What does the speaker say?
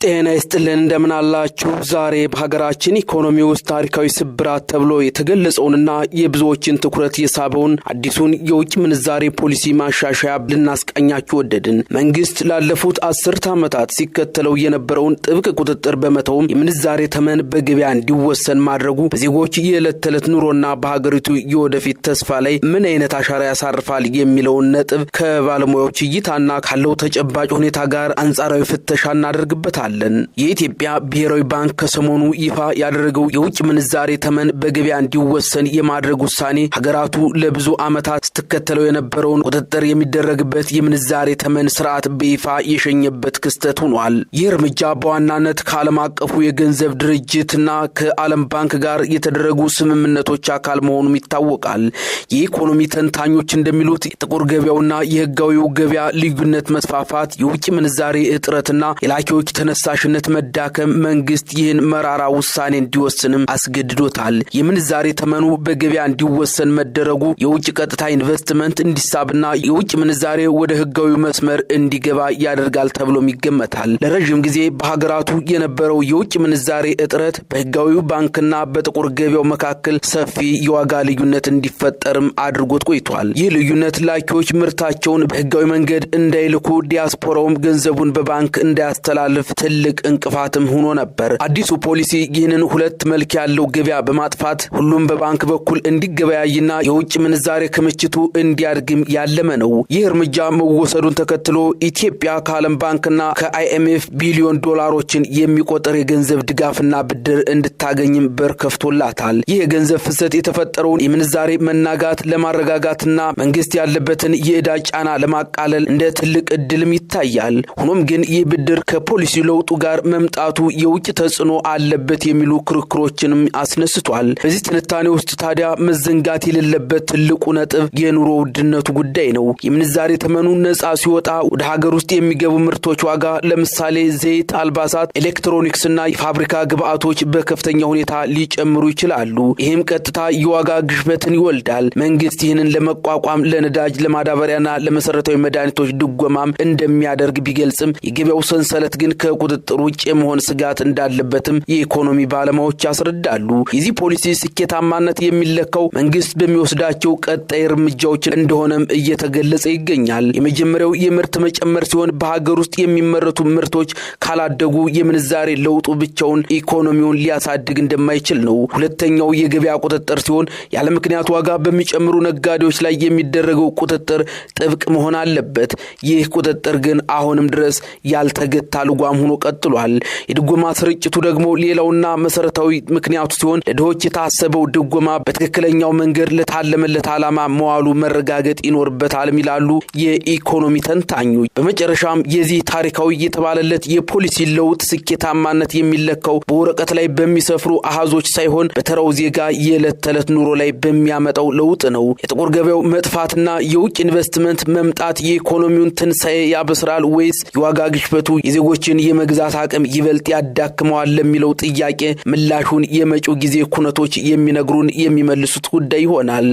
ጤና ይስጥልን እንደምን አላችሁ። ዛሬ በሀገራችን ኢኮኖሚ ውስጥ ታሪካዊ ስብራት ተብሎ የተገለጸውንና የብዙዎችን ትኩረት የሳበውን አዲሱን የውጭ ምንዛሬ ፖሊሲ ማሻሻያ ልናስቃኛችሁ ወደድን። መንግስት ላለፉት 10 ዓመታት ሲከተለው የነበረውን ጥብቅ ቁጥጥር በመተውም የምንዛሬ ተመን በገበያ እንዲወሰን ማድረጉ በዜጎች የዕለት ተዕለት ኑሮና በሀገሪቱ የወደፊት ተስፋ ላይ ምን አይነት አሻራ ያሳርፋል የሚለውን ነጥብ ከባለሙያዎች እይታና ካለው ተጨባጭ ሁኔታ ጋር አንጻራዊ ፍተሻ እናደርግበታል። የኢትዮጵያ ብሔራዊ ባንክ ከሰሞኑ ይፋ ያደረገው የውጭ ምንዛሬ ተመን በገበያ እንዲወሰን የማድረግ ውሳኔ ሀገራቱ ለብዙ ዓመታት ስትከተለው የነበረውን ቁጥጥር የሚደረግበት የምንዛሬ ተመን ስርዓት በይፋ የሸኘበት ክስተት ሆኗል። ይህ እርምጃ በዋናነት ከዓለም አቀፉ የገንዘብ ድርጅትና ከዓለም ባንክ ጋር የተደረጉ ስምምነቶች አካል መሆኑም ይታወቃል። የኢኮኖሚ ተንታኞች እንደሚሉት የጥቁር ገበያውና የህጋዊው ገበያ ልዩነት መስፋፋት፣ የውጭ ምንዛሬ እጥረትና የላኪዎች ተነሳሽነት መዳከም መንግስት ይህን መራራ ውሳኔ እንዲወስንም አስገድዶታል። የምንዛሬ ተመኑ በገበያ እንዲወሰን መደረጉ የውጭ ቀጥታ ኢንቨስትመንት እንዲሳብና የውጭ ምንዛሬ ወደ ህጋዊ መስመር እንዲገባ ያደርጋል ተብሎም ይገመታል። ለረጅም ጊዜ በሀገራቱ የነበረው የውጭ ምንዛሬ እጥረት በህጋዊው ባንክና በጥቁር ገበያው መካከል ሰፊ የዋጋ ልዩነት እንዲፈጠርም አድርጎት ቆይቷል። ይህ ልዩነት ላኪዎች ምርታቸውን በህጋዊ መንገድ እንዳይልኩ፣ ዲያስፖራውም ገንዘቡን በባንክ እንዳያስተላልፍ ትልቅ እንቅፋትም ሆኖ ነበር። አዲሱ ፖሊሲ ይህንን ሁለት መልክ ያለው ገበያ በማጥፋት ሁሉም በባንክ በኩል እንዲገበያይና የውጭ ምንዛሬ ክምችቱ እንዲያድግም ያለመ ነው። ይህ እርምጃ መወሰዱን ተከትሎ ኢትዮጵያ ከዓለም ባንክና ከአይኤምኤፍ ቢሊዮን ዶላሮችን የሚቆጠር የገንዘብ ድጋፍና ብድር እንድታገኝም በር ከፍቶላታል። ይህ የገንዘብ ፍሰት የተፈጠረውን የምንዛሬ መናጋት ለማረጋጋትና መንግስት ያለበትን የዕዳ ጫና ለማቃለል እንደ ትልቅ እድልም ይታያል። ሆኖም ግን ይህ ብድር ከፖሊሲ ለውጡ ጋር መምጣቱ የውጭ ተጽዕኖ አለበት የሚሉ ክርክሮችንም አስነስቷል። በዚህ ትንታኔ ውስጥ ታዲያ መዘንጋት የሌለበት ትልቁ ነጥብ የኑሮ ውድነቱ ጉዳይ ነው። የምንዛሬ ተመኑ ነጻ ሲወጣ ወደ ሀገር ውስጥ የሚገቡ ምርቶች ዋጋ ለምሳሌ ዘይት፣ አልባሳት፣ ኤሌክትሮኒክስና የፋብሪካ ግብአቶች በከፍተኛ ሁኔታ ሊጨምሩ ይችላሉ። ይህም ቀጥታ የዋጋ ግሽበትን ይወልዳል። መንግስት ይህንን ለመቋቋም ለነዳጅ፣ ለማዳበሪያና ለመሰረታዊ መድኃኒቶች ድጎማም እንደሚያደርግ ቢገልጽም የገበያው ሰንሰለት ግን ከቁጥጥር ውጭ የመሆን ስጋት እንዳለበትም የኢኮኖሚ ባለሙያዎች ያስረዳሉ። የዚህ ፖሊሲ ስኬታማነት የሚለካው መንግስት በሚወስዳቸው ቀጣይ እርምጃዎች እንደሆነም እየተገለጸ ይገኛል። የመጀመሪያው የምርት መጨመር ሲሆን በሀገር ውስጥ የሚመረቱ ምርቶች ካላደጉ የምንዛሬ ለውጡ ብቻውን ኢኮኖሚውን ሊያሳድግ እንደማይችል ነው። ሁለተኛው የገበያ ቁጥጥር ሲሆን ያለ ምክንያት ዋጋ በሚጨምሩ ነጋዴዎች ላይ የሚደረገው ቁጥጥር ጥብቅ መሆን አለበት። ይህ ቁጥጥር ግን አሁንም ድረስ ያልተገታ ልጓም ሆኖ ቀጥሏል። የድጎማ ስርጭቱ ደግሞ ሌላውና መሰረታዊ ምክንያቱ ሲሆን ለድሆች የታሰበው ድጎማ በትክክለኛው መንገድ ለታለመለት ዓላማ መዋሉ መረጋገጥ ይኖርበታል ይላሉ የኢኮኖሚ ተንታኞች። በመጨረሻም የዚህ ታሪካዊ የተባለለት የፖሊሲ ለውጥ ስኬታማነት የሚለካው በወረቀት ላይ በሚሰፍሩ አሃዞች ሳይሆን በተራው ዜጋ የዕለት ተዕለት ኑሮ ላይ በሚያመጣው ለውጥ ነው። የጥቁር ገበያው መጥፋትና የውጭ ኢንቨስትመንት መምጣት የኢኮኖሚውን ትንሳኤ ያበስራል ወይስ የዋጋ ግሽበቱ የዜጎችን የመግዛት አቅም ይበልጥ ያዳክመዋል ለሚለው ጥያቄ ምላሹን የመጪው ጊዜ ኩነቶች የሚነግሩን የሚመልሱት ጉዳይ ይሆናል።